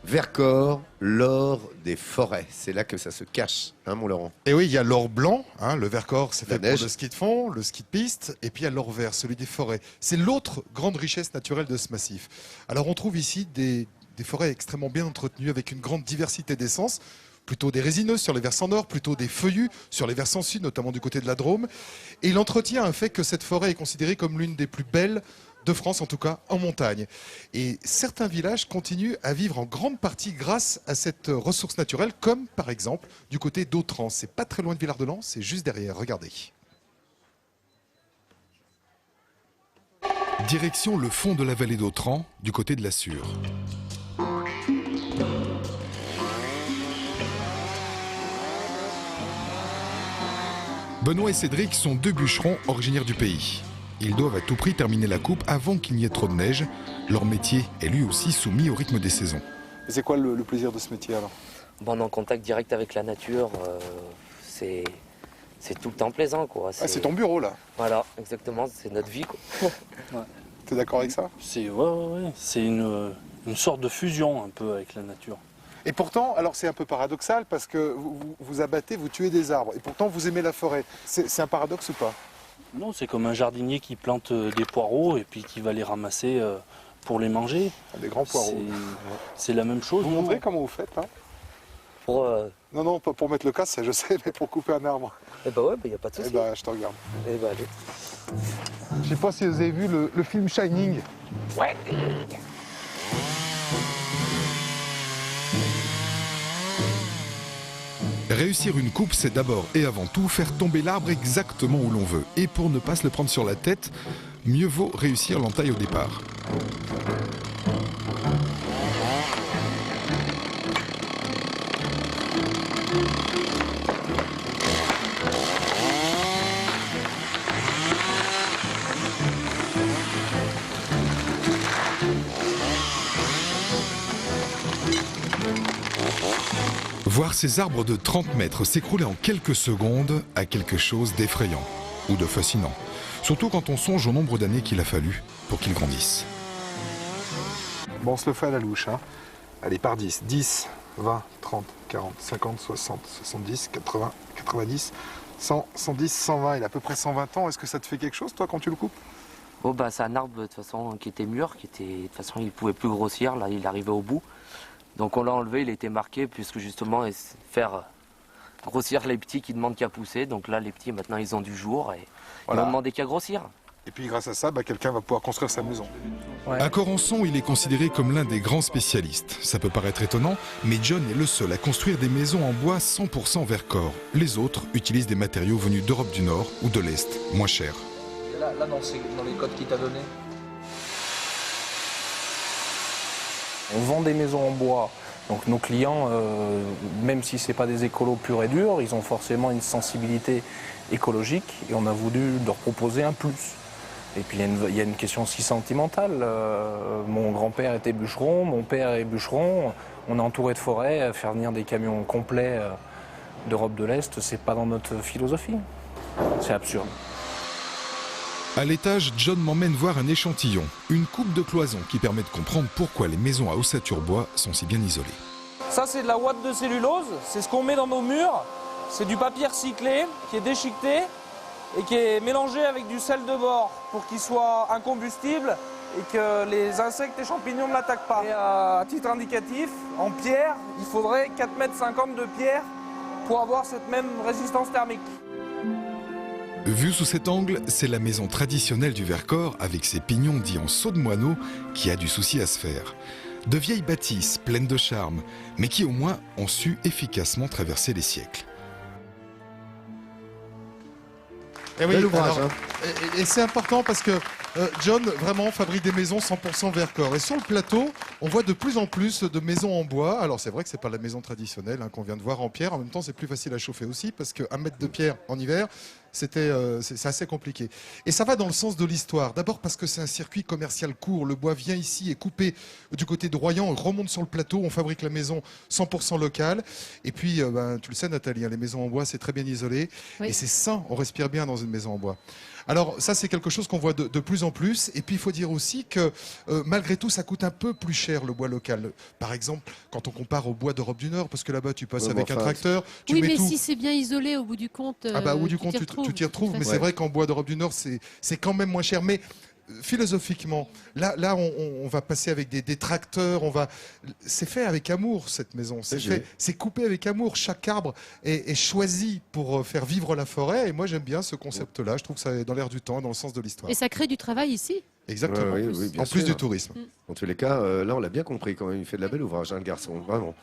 Vercors, l'or des forêts. C'est là que ça se cache, hein, mon Laurent? Et oui, il y a l'or blanc, hein, le Vercors, c'est La fait pour neige. le ski de fond, le ski de piste, et puis il y a l'or vert, celui des forêts. C'est l'autre grande richesse naturelle de ce massif. Alors on trouve ici des forêts extrêmement bien entretenues, avec une grande diversité d'essences, plutôt des résineuses sur les versants nord, plutôt des feuillus sur les versants sud, notamment du côté de la Drôme. Et l'entretien a fait que cette forêt est considérée comme l'une des plus belles de France, en tout cas en montagne. Et certains villages continuent à vivre en grande partie grâce à cette ressource naturelle, comme par exemple du côté d'Autran. C'est pas très loin de Villard-de-Lans, c'est juste derrière, regardez. Direction le fond de la vallée d'Autran, du côté de la Sûre. Benoît et Cédric sont deux bûcherons originaires du pays. Ils doivent à tout prix terminer la coupe avant qu'il n'y ait trop de neige. Leur métier est lui aussi soumis au rythme des saisons. Et c'est quoi le plaisir de ce métier alors? Bon, on est en contact direct avec la nature, c'est tout le temps plaisant, quoi. C'est ton bureau là? Voilà, exactement, c'est notre vie, quoi. Ouais. T'es d'accord avec ça? Ouais. C'est une sorte de fusion un peu avec la nature. Et pourtant, alors c'est un peu paradoxal parce que vous abattez, vous tuez des arbres et pourtant vous aimez la forêt. C'est un paradoxe ou pas? Non, c'est comme un jardinier qui plante des poireaux et puis qui va les ramasser pour les manger. Des grands poireaux. C'est la même chose. Vous montrez comment vous faites hein? Pour, Non, pas pour mettre le casse, ça je sais, mais pour couper un arbre. Eh ben ouais, il n'y a pas de souci. Eh ben, je te regarde. Eh ben, allez. Je sais pas si vous avez vu le film Shining. Ouais. Réussir une coupe, c'est d'abord et avant tout faire tomber l'arbre exactement où l'on veut. Et pour ne pas se le prendre sur la tête, mieux vaut réussir l'entaille au départ. Voir ces arbres de 30 mètres s'écrouler en quelques secondes a quelque chose d'effrayant ou de fascinant. Surtout quand on songe au nombre d'années qu'il a fallu pour qu'ils grandissent. Bon, on se le fait à la louche. Hein. Allez, par 10. 10, 20, 30, 40, 50, 60, 70, 80, 90, 100, 110, 120. Il a à peu près 120 ans. Est-ce que ça te fait quelque chose, toi, quand tu le coupes? Bon, bah, c'est un arbre, de toute façon, qui était mûr, de toute façon, il ne pouvait plus grossir. Là, il arrivait au bout. Donc on l'a enlevé, il était marqué, puisque justement, faire grossir les petits qui demandent qu'à pousser. Donc là, les petits, maintenant, ils ont du jour et Voilà. ils n'ont demandé qu'à grossir. Et puis grâce à ça, quelqu'un va pouvoir construire sa maison. À Corançon, il est considéré comme l'un des grands spécialistes. Ça peut paraître étonnant, mais John est le seul à construire des maisons en bois 100% Vercors. Les autres utilisent des matériaux venus d'Europe du Nord ou de l'Est, moins chers. Là dans les codes qu'il t'a donné. On vend des maisons en bois, donc nos clients, même si ce n'est pas des écolos purs et durs, ils ont forcément une sensibilité écologique et on a voulu leur proposer un plus. Et puis il y a une question aussi sentimentale. Mon grand-père était bûcheron, mon père est bûcheron, on est entouré de forêts, faire venir des camions complets d'Europe de l'Est, c'est pas dans notre philosophie. C'est absurde. À l'étage, John m'emmène voir un échantillon, une coupe de cloison qui permet de comprendre pourquoi les maisons à ossature bois sont si bien isolées. Ça, c'est de la ouate de cellulose, c'est ce qu'on met dans nos murs. C'est du papier recyclé qui est déchiqueté et qui est mélangé avec du sel de bord pour qu'il soit incombustible et que les insectes et champignons ne l'attaquent pas. Et à titre indicatif, en pierre, il faudrait 4,50 m de pierre pour avoir cette même résistance thermique. Vue sous cet angle, c'est la maison traditionnelle du Vercors avec ses pignons dits en saut de moineau qui a du souci à se faire. De vieilles bâtisses pleines de charme, mais qui au moins ont su efficacement traverser les siècles. Et oui, Bel ouvrage, alors, et c'est important parce que John vraiment fabrique des maisons 100% Vercors. Et sur le plateau, on voit de plus en plus de maisons en bois. Alors c'est vrai que c'est pas la maison traditionnelle qu'on vient de voir en pierre. En même temps, c'est plus facile à chauffer aussi parce qu'un mètre de pierre en hiver, c'est assez compliqué. Et ça va dans le sens de l'histoire. D'abord parce que c'est un circuit commercial court. Le bois vient ici, est coupé du côté de Royan, remonte sur le plateau, on fabrique la maison 100% locale. Et puis, tu le sais Nathalie, hein, les maisons en bois, c'est très bien isolé. Oui. Et c'est sain, on respire bien dans une maison en bois. Alors ça, c'est quelque chose qu'on voit de plus en plus. Et puis, il faut dire aussi que malgré tout, ça coûte un peu plus cher le bois local. Par exemple, quand on compare au bois d'Europe du Nord, parce que là-bas, tu passes Ouais, avec bon, un enfin, tracteur, tu Oui, mets mais tout. si c'est bien isolé, au bout du compte, Ah bah, au bout du compte, tu t'y retrouves. Mais c'est vrai qu'en bois d'Europe du Nord, c'est quand même moins cher. Mais philosophiquement, là on va passer avec des tracteurs, c'est fait avec amour cette maison, c'est coupé avec amour, chaque arbre est choisi pour faire vivre la forêt et moi j'aime bien ce concept-là, je trouve que ça est dans l'air du temps, dans le sens de l'histoire. Et ça crée du travail ici. Exactement, Ouais, oui, bien en plus sûr. du tourisme. En tous les cas, là on l'a bien compris quand même, il fait de la belle ouvrage, hein, le garçon, vraiment.